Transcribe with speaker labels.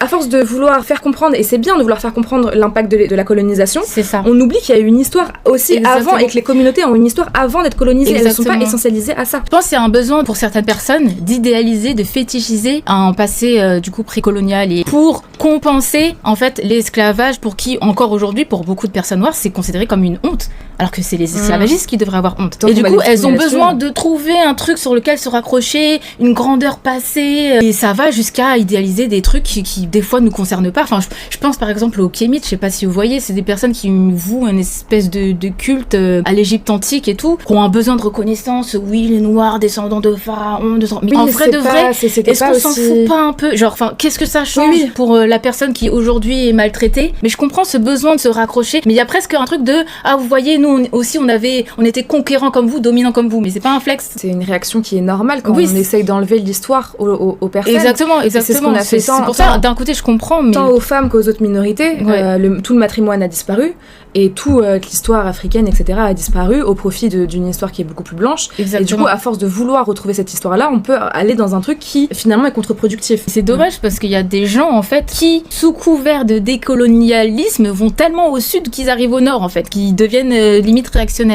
Speaker 1: À force de vouloir faire comprendre, et c'est bien de vouloir faire comprendre l'impact de la colonisation,
Speaker 2: c'est ça.
Speaker 1: On oublie qu'il y a eu une histoire aussi avant, et que les communautés ont une histoire avant d'être colonisées.
Speaker 2: Exactement.
Speaker 1: Elles ne sont pas essentialisées à ça.
Speaker 2: Je pense qu'il y a un besoin pour certaines personnes d'idéaliser, de fétichiser un passé du coup précolonial, et pour compenser en fait l'esclavage, pour qui encore aujourd'hui, pour beaucoup de personnes noires, c'est considéré comme une honte, alors que c'est les esclavagistes qui devraient avoir honte. Et du coup, elles ont besoin de trouver un truc sur lequel se raccrocher, une grandeur passée, et ça va jusqu'à idéaliser des trucs qui des fois nous concernent pas. Enfin, je pense par exemple aux Kémites, je sais pas si vous voyez, c'est des personnes qui vouent une espèce de culte à l'Égypte antique et tout, qui ont un besoin de reconnaissance. Oui, les Noirs, descendants de pharaons, mais
Speaker 1: oui,
Speaker 2: en vrai de vrai, est-ce qu'on s'en
Speaker 1: aussi...
Speaker 2: fout pas un peu? Genre, enfin, qu'est-ce que ça change pour la personne qui aujourd'hui est maltraitée? Mais je comprends ce besoin de se raccrocher, mais il y a presque un truc de ah, vous voyez, nous aussi on était conquérants comme vous, dominants comme vous, mais c'est pas un flex.
Speaker 1: C'est une réaction qui est normale quand on essaye d'enlever l'histoire aux personnes.
Speaker 2: Exactement. C'est ce qu'on a fait. C'est pour ça, d'un côté, je comprends, mais
Speaker 1: tant aux femmes qu'aux autres minorités, tout le matrimoine a disparu, et toute l'histoire africaine, etc., a disparu au profit d'une histoire qui est beaucoup plus blanche.
Speaker 2: Exactement.
Speaker 1: Et du coup, à force de vouloir retrouver cette histoire-là, on peut aller dans un truc qui finalement est contre-productif.
Speaker 2: C'est dommage parce qu'il y a des gens en fait qui, sous couvert de décolonialisme, vont tellement au sud qu'ils arrivent au nord en fait, qui deviennent limite réactionnaires.